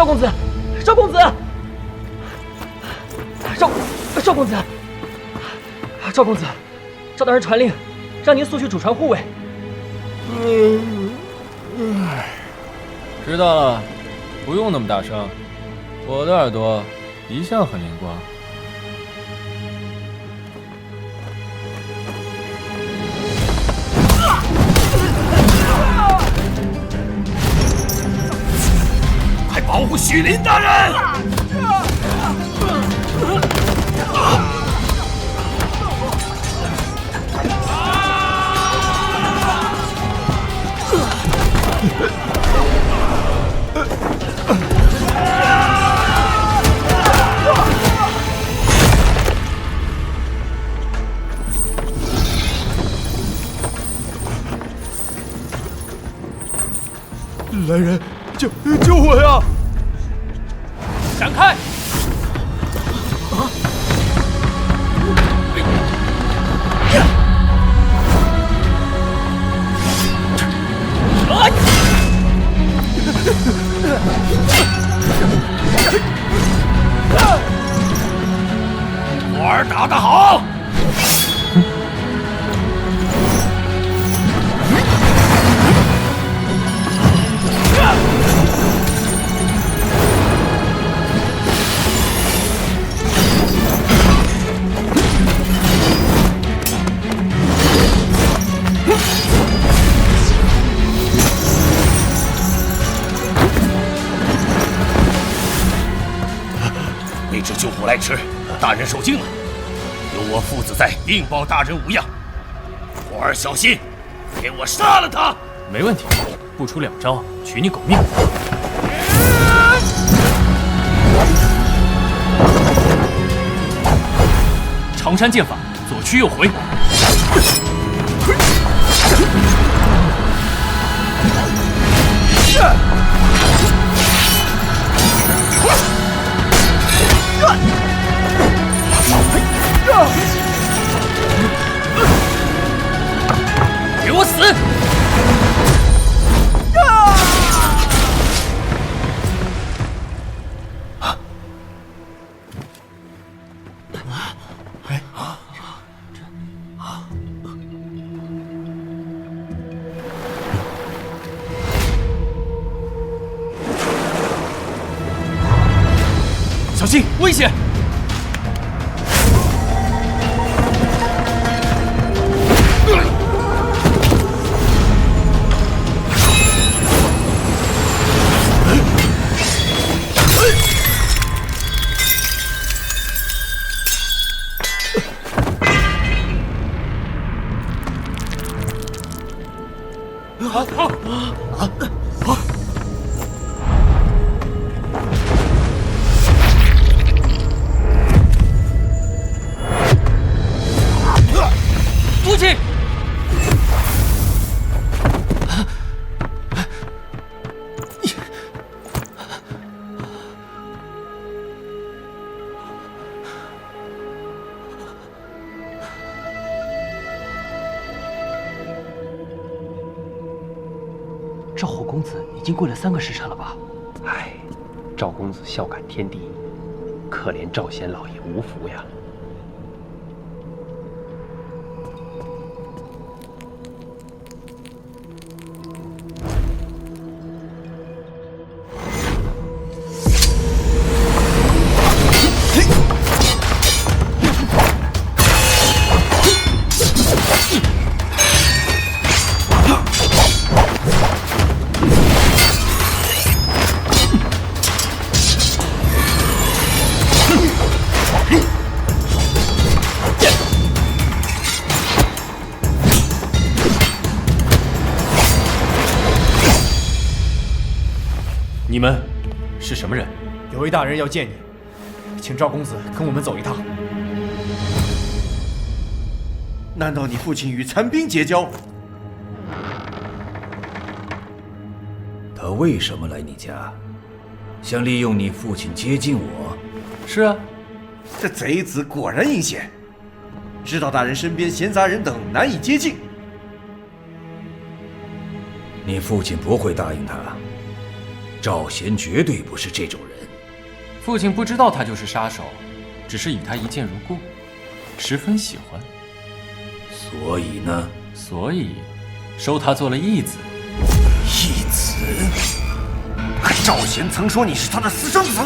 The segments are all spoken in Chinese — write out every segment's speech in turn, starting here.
赵公子，赵公子，赵公子，赵公子，赵大人传令，让您速去主船护卫。知道了，不用那么大声，我的耳朵一向很灵光。快保护许林大人！来人，救我呀！闪开！活儿打得好！备至救火来迟，大人受惊了。有我父子在，定保大人无恙。活儿小心，给我杀了他！没问题，不出2招，取你狗命。长山剑法，左驱右回。给我死！小心，危险！父亲，赵虎公子已经跪了3个时辰了吧？唉，赵公子孝感天地，可怜赵贤老爷无福呀。你们是什么人？有位大人要见你，请赵公子跟我们走一趟。难道你父亲与残兵结交？他为什么来你家？想利用你父亲接近我？是啊，这贼子果然阴险，知道大人身边闲杂人等难以接近。你父亲不会答应他。赵贤绝对不是这种人。父亲不知道他就是杀手，只是以他一见如故，十分喜欢。所以呢？所以收他做了义子。义子？赵贤曾说你是他的私生子。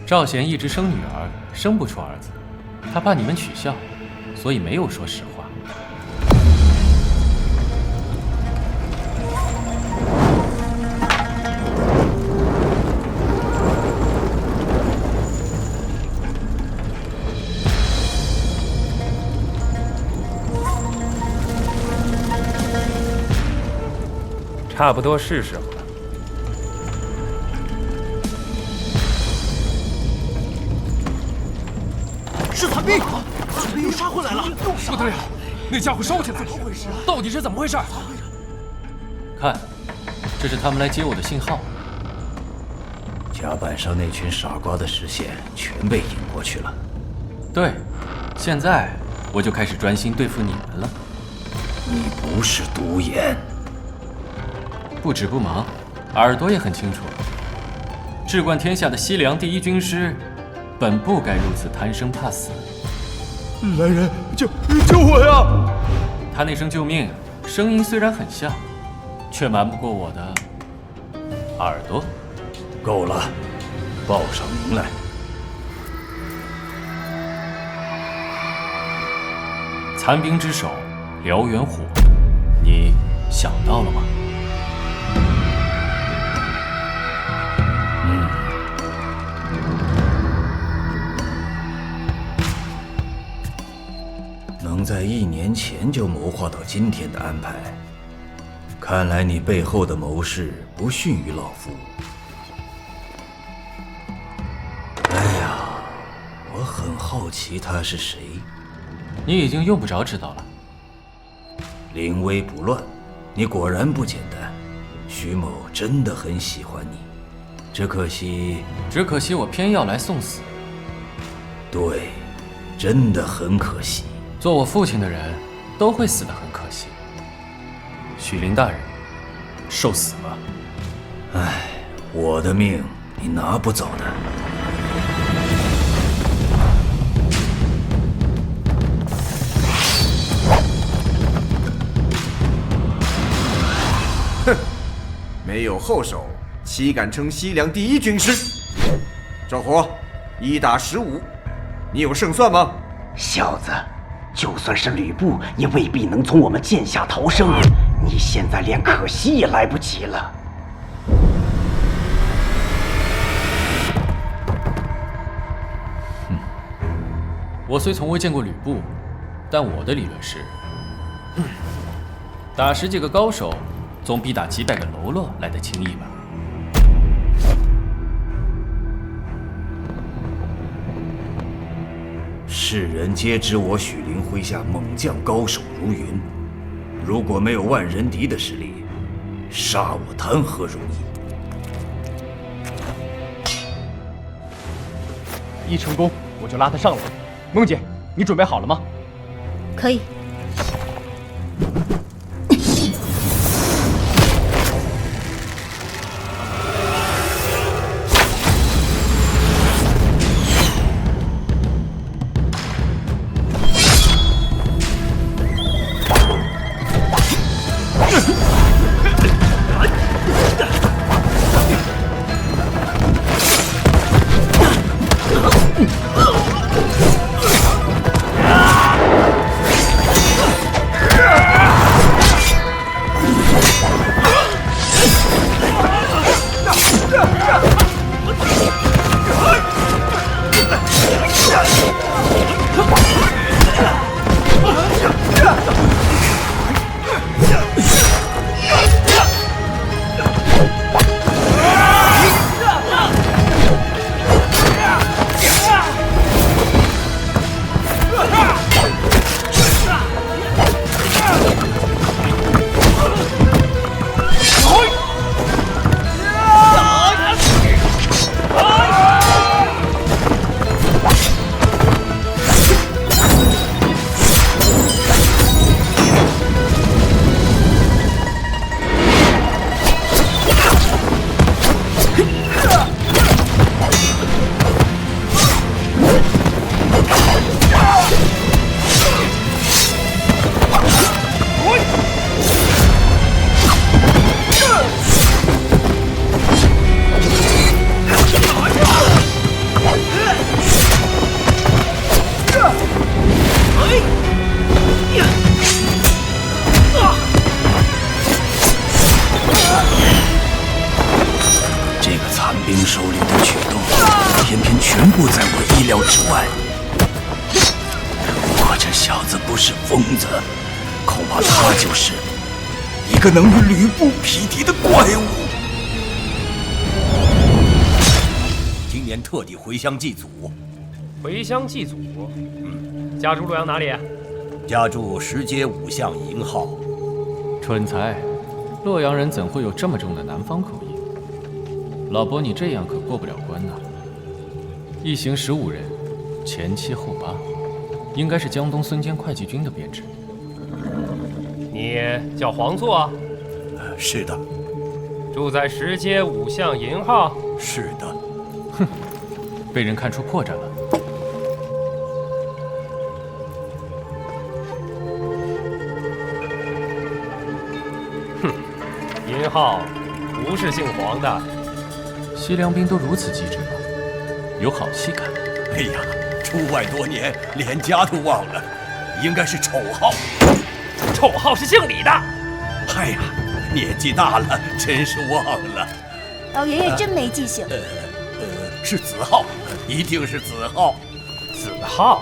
赵贤一直生女儿，生不出儿子，他怕你们取笑，所以没有说实话。差不多是时候了。是残兵，残兵又杀回来了！不得了，那家伙烧起来了！到底是怎么回事？看，这是他们来接我的信号。甲板上那群傻瓜的视线全被引过去了。对，现在我就开始专心对付你们了。你不是独眼。不止不忙，耳朵也很清楚。至冠天下的西凉第一军师，本不该如此贪生怕死。来人，救我呀！他那声救命，声音虽然很像，却瞒不过我的耳朵。够了，报上名来。残兵之首，燎原火，你想到了吗？能在1年前就谋划到今天的安排，看来你背后的谋士不逊于老夫。哎呀，我很好奇他是谁。你已经用不着知道了。临危不乱，你果然不简单。徐某真的很喜欢你，只可惜我偏要来送死。对，真的很可惜。做我父亲的人都会死得很可惜。许林大人，受死吧！唉，我的命你拿不走的。哼，没有后手，岂敢称西凉第一军师？赵火，1打15，你有胜算吗？小子，就算是吕布，也未必能从我们剑下逃生。你现在连可惜也来不及了。我虽从未见过吕布，但我的理论是，打10几个高手，总比打几百个喽啰来得轻易吧。世人皆知我许灵麾下猛将高手如云，如果没有万人敌的实力，杀我谈何容易？一成功，我就拉他上来。梦姐，你准备好了吗？可以。首领的举动，偏偏全部在我意料之外。如果这小子不是疯子，恐怕他就是一个能与吕布匹敌的怪物。今年特地回乡祭祖。回乡祭祖。家住洛阳哪里？家住石阶5巷营号。蠢材，洛阳人怎会有这么重的南方口音？老伯，你这样可过不了关呐！一行15人，前7后8，应该是江东孙坚会稽军的编制。你叫黄作？是的。住在石阶5巷营号？是的。哼，被人看出破绽了。营号不是姓黄的。西凉兵都如此机智吗？有好戏看。哎呀，出外多年，连家都忘了，应该是丑号。丑号是姓李的。哎呀，年纪大了，真是忘了。老爷爷真没记性。是子浩，一定是子浩。子浩。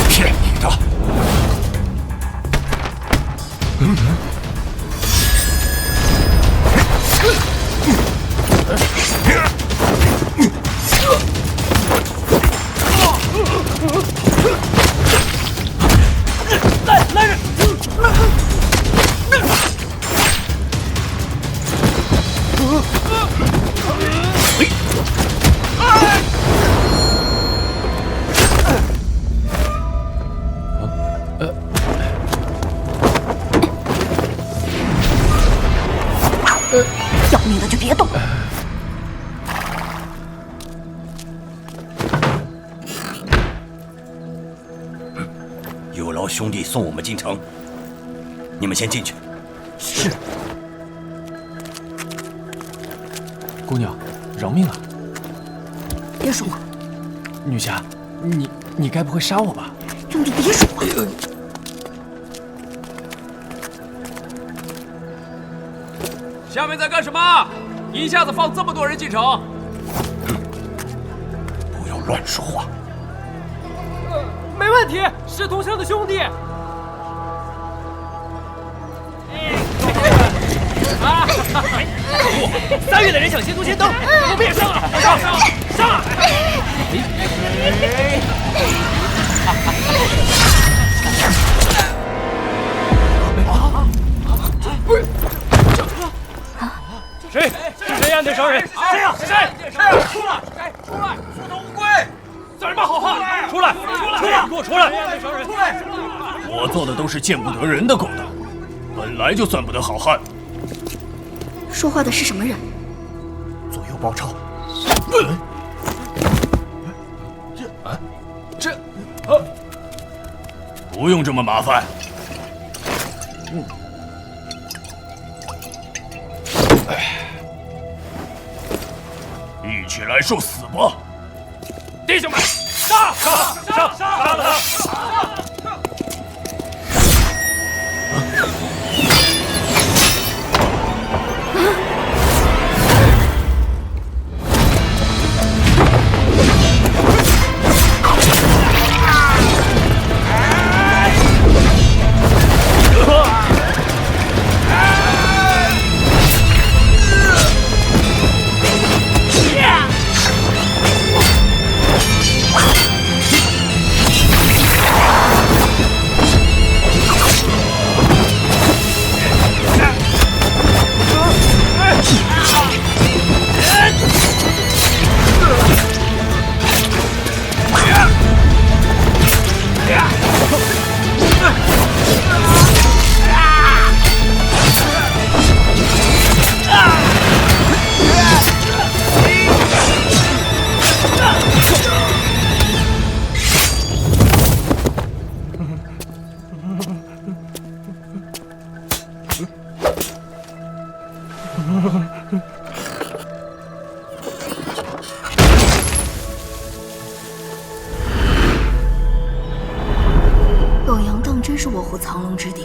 骗你的！来人！要命的就别动。有劳兄弟送我们进城，你们先进去。是。姑娘，饶命啊！别说话。女侠，你该不会杀我吧？兄弟，别说话。下面在干什么？一下子放这么多人进城？不要乱说话。没问题，是同乡的兄弟。3月的人想先督先登，我们也上啊！上啊！谁？是谁呀？那商人？谁呀？谁？出来！出来！缩头乌龟！算什么好话？出来！给我出来！出来！我做的都是见不得人的勾当，本来就算不得好汉。说话的是什么人？左右包抄。不用这么麻烦。一起来受死吧！弟兄们，杀了他！洛阳当真是卧虎藏龙之地。